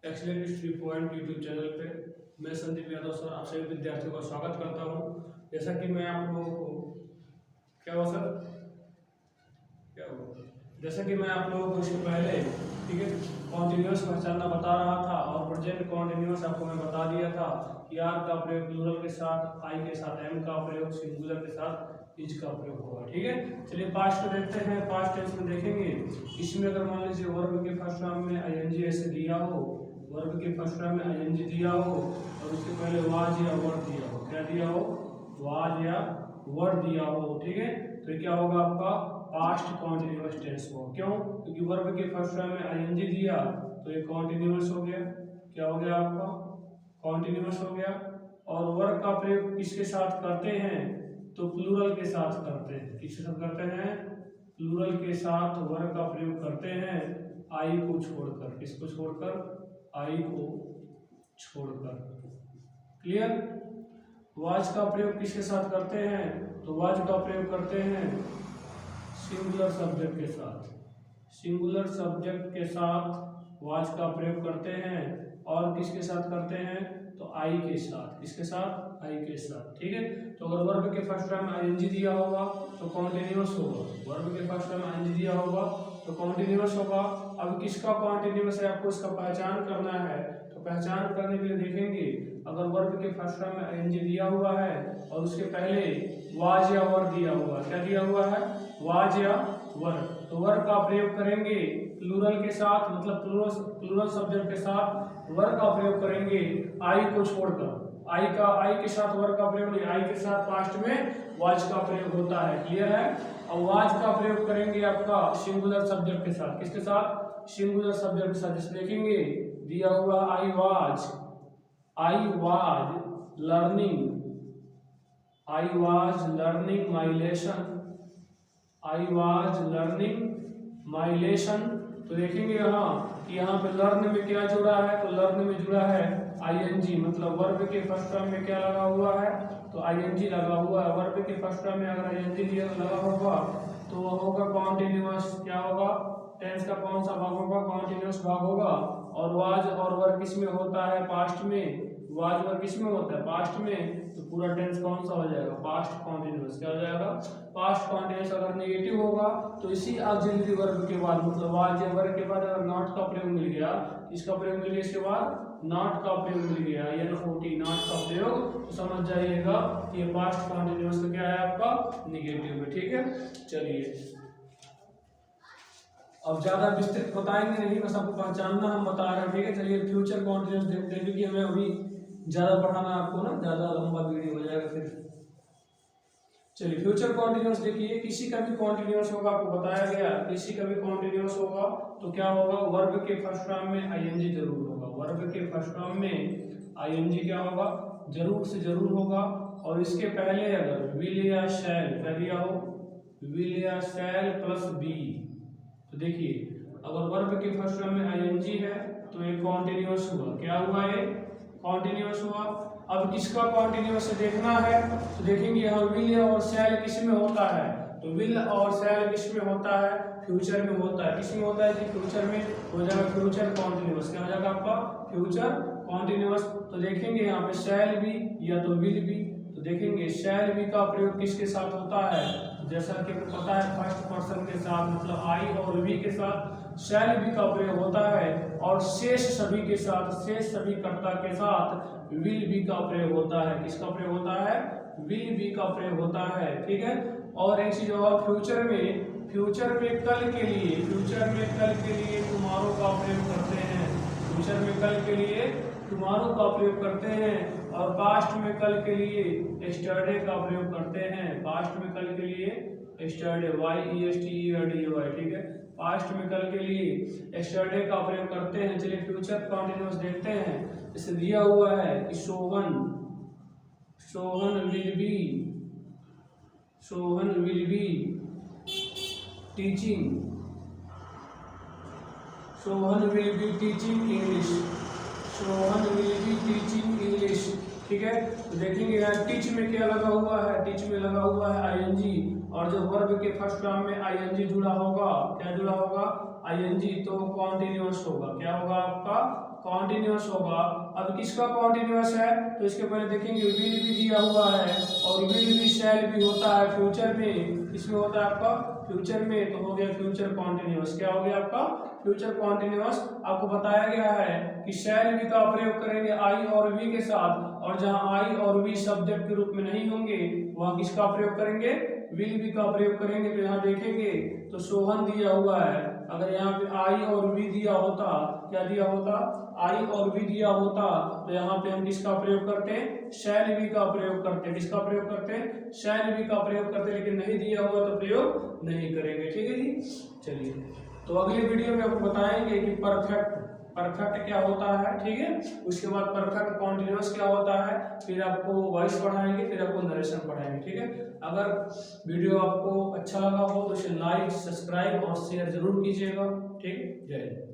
Excellent study point YouTube channel पे मैं Sandeep Yadav sir आप सभी विद्यार्थियों का स्वागत करता हूं। जैसा कि मैं आप लोगों को क्या हुआ सर क्या हुआ जैसा कि मैं आप लोगों को इसके पहले ठीक है कॉन्टिन्यूअस पहचानना बता रहा था और प्रेजेंट कॉन्टिन्यूअस आपको मैं बता दिया था कि आर का प्रयोग प्लूरल के साथ, आई के साथ, एम का प्रयोग सिंगुलर के साथ, इज का प्रयोग होगा। ठीक है, चलिए पास्ट को देखते हैं। पास्ट टेंस में देखेंगे, इसमें अगर मान लीजिए वर्ब के फर्स्ट फॉर्म में आईएनजी ऐसे दिया हो, वर्ब के फर्स्ट फॉर्म में आईएनजी दिया हो और उसके पहले वाज या वर्ड दिया हो, क्या दिया हो, वाज या वर्ड दिया हो, ठीक है, तो क्या होगा आपका पास्ट कॉन्टिन्यूअस टेंस हो। क्यों? क्योंकि वर्ब के फर्स्ट फॉर्म में आईएनजी दिया तो ये कॉन्टिन्यूअस हो गया। क्या हो गया आपका? कॉन्टिन्यूअस हो गया। और वर्ब का प्रयोग किसके साथ करते हैं? तो प्लूरल के साथ करते हैं। किसके साथ करते हैं? प्लूरल के साथ वर्ब का प्रयोग करते हैं, आई को छोड़कर। किसको छोड़कर? आई को छोड़कर। क्लियर? वाज का प्रयोग किसके साथ करते हैं? तो वाज का प्रयोग करते हैं सिंगुलर सब्जेक्ट के साथ। सिंगुलर सब्जेक्ट के साथ वाज का प्रयोग करते हैं और किसके साथ करते हैं? तो आई के साथ। किसके साथ? आई के साथ। ठीक है, तो अगर वर्ब के फर्स्ट फॉर्म में आईएनजी दिया होगा तो कॉन्टिन्यूअस होगा। वर्ब के फर्स्ट फॉर्म में आईएनजी दिया होगा तो कॉन्टिन्यूअस होगा। अब किसका कॉन्टिन्यूअस है आपको इसका पहचान करना है, तो पहचान करने के लिए देखेंगे, अगर वर्ब के फर्स्ट फॉर्म में आईएनजी दिया हुआ है और उसके पहले वाज या वर्ड दिया हुआ, क्या दिया हुआ है? वाज या वर्ड, तो वर्ब का प्रयोग करेंगे प्लूरल के साथ, मतलब प्लूरल सब्जेक्ट के साथ वर्ब का प्रयोग करेंगे आई को छोड़कर। आई के साथ वर्ब का प्रयोग नहीं, आई के साथ पास्ट में वाज का प्रयोग होता है। क्लियर है? और वाज का प्रयोग करेंगे आपका सिंगुलर सब्जेक्ट के साथ। किसके साथ? सिंगुलर सब्जेक्ट के साथ। जैसे देखेंगे दिया हुआ I was learning, I was learning my lesson, I was learning my lesson. तो देखेंगे यहाँ कि यहाँ पे लर्न में क्या जुड़ा है, तो लर्न में जुड़ा है आईएनजी, मतलब वर्ब के फर्स्ट फॉर्म में क्या लगा हुआ है? तो आईएनजी लगा हुआ है। वर्ब के फर्स्ट फॉर्म में अगर आईएनजी लगा होगा तो वह होगा कॉन्टिन्यूअस। क्या होगा? टेंस का कौन सा भाग होगा? कॉन्टिन्यूअस भाग होगा। और वाज और वर्ब किस में होता है? पास्ट में। वाज वर्ब किस में होता है? पास्ट में। तो पूरा टेंस कौन सा हो जाएगा? Past continuous. क्या हो जाएगा? Past continuous. अगर नेगेटिव होगा तो इसी ऑक्सिलरी वर्ब के बाद, मतलब वाज या वर्ब के बाद अगर नॉट का प्रयोग मिल गया, इसका प्रयोग मिल गया, इसके बाद नॉट का प्रयोग मिल गया, NOT नॉट का प्रयोग, तो समझ जाइएगा ये पास्ट कॉन्टिन्यूअस का क्या है आपका? नेगेटिव है। ठीक है, चलिए अब ज्यादा विस्तृत बताएंगे नहीं, बस आपको पहचानना हम बता रहे हैं। ठीक है, चलिए फ्यूचर कॉन्टिन्यूअस देखते हैं, क्योंकि हमें अभी ज्यादा पढ़ाना आपको ना, ज्यादा लंबा वीडियो हो जाएगा फिर। चलिए फ्यूचर कॉन्टिन्यूअस देखिए, किसी का भी कॉन्टिन्यूअस होगा, आपको बताया गया किसी का भी कॉन्टिन्यूअस होगा तो क्या होगा? वर्ब के फर्स्ट फॉर्म में आईएनजी जरूर होगा। वर्ब के फर्स्ट फॉर्म में आईएनजी क्या होगा? जरूर से जरूर होगा। और इसके पहले अगर विल या शैल क्या दिया हो, विल या शैल प्लस बी, तो देखिए अगर वर्ब के फर्स्ट फॉर्म में आईएनजी है तो ये कॉन्टिन्यूअस हुआ। क्या हुआ? ये कॉन्टिन्यूअस हुआ। अब किसका कॉन्टिन्यूअस से देखना है तो देखेंगे यहाँ विल और शैल किस में होता है, तो विल और शैल किस में होता है? फ्यूचर में होता है। किस में होता है? फ्यूचर में हो जाएगा फ्यूचर कॉन्टिन्यूअस। क्या हो जाएगा आपका? Future continuous. तो देखेंगे यहाँ पे शैल भी या तो विल भी, तो देखेंगे शैल भी का प्रयोग किसके साथ होता है? जैसा कि पता है फर्स्ट पर्सन के साथ, मतलब आई और वी के साथ शैल भी का प्रयोग होता है। और शेष सभी के साथ, शेष सभी कर्ता के साथ विल बी का प्रयोग होता है। किसका प्रयोग होता है? विल बी का प्रयोग होता है। ठीक है, और एक चीज और, फ्यूचर में कल के लिए, फ्यूचर में कल के लिए टुमारो का प्रयोग करते हैं। फ्यूचर में कल के लिए टुमारो का प्रयोग करते हैं। और पास्ट में कल के लिए यस्टरडे का प्रयोग करते हैं। पास्ट में कल के लिए यस्टरडे, YESTERDAY। ठीक है, पास्ट में कल के लिए यस्टरडे का प्रयोग करते हैं। चलिए फ्यूचर कॉन्टिन्यूअस देखते हैं। इसे दिया हुआ है कि Sohan will be teaching, Sohan will be teaching English, Sohan will be teaching English. ठीक है, तो देखेंगे यहाँ टीच में क्या लगा हुआ है? टीच में लगा हुआ है आईएनजी, और जो वर्ब के फर्स्ट फॉर्म में आईएनजी जुड़ा होगा, क्या जुड़ा होगा, आईएनजी, तो कॉन्टिन्यूअस होगा। क्या होगा आपका, कॉन्टिन्यूअस होगा। अब किसका कॉन्टिन्यूअस है, तो इसके पहले देखेंगे विल भी दिया हुआ है और विल भी शैल भी होता है फ्यूचर में, इसमें होता है आपका फ्यूचर में, तो हो गया फ्यूचर कॉन्टिन्यूअस। क्या हो गया आपका, फ्यूचर कॉन्टिन्यूअस। आपको बताया गया है कि शैल भी का प्रयोग करेंगे आई और वी के साथ, और जहां आई और वी सब्जेक्ट के रूप में नहीं होंगे वहां किसका प्रयोग करेंगे, विल भी का प्रयोग करेंगे। तो यहाँ देखेंगे तो सोहन दिया हुआ है, अगर यहाँ पे आई और वी दिया होता, क्या दिया होता, आई और वी दिया होता, तो यहाँ पे हम किसका प्रयोग करते हैं, शैल भी का प्रयोग करते हैं। किसका प्रयोग करते हैं, शैल भी का प्रयोग करते हैं, लेकिन नहीं दिया हुआ तो प्रयोग नहीं करेंगे। ठीक है जी, चलिए तो अगले वीडियो में आपको बताएंगे कि परफेक्ट क्या होता है, ठीक है, उसके बाद परफेक्ट कॉन्टिन्यूअस क्या होता है, फिर आपको वॉइस पढ़ाएंगे, फिर आपको नरेशन पढ़ाएंगे। ठीक है, अगर वीडियो आपको अच्छा लगा हो तो इसे लाइक, सब्सक्राइब और शेयर जरूर कीजिएगा। ठीक, जय हिंद।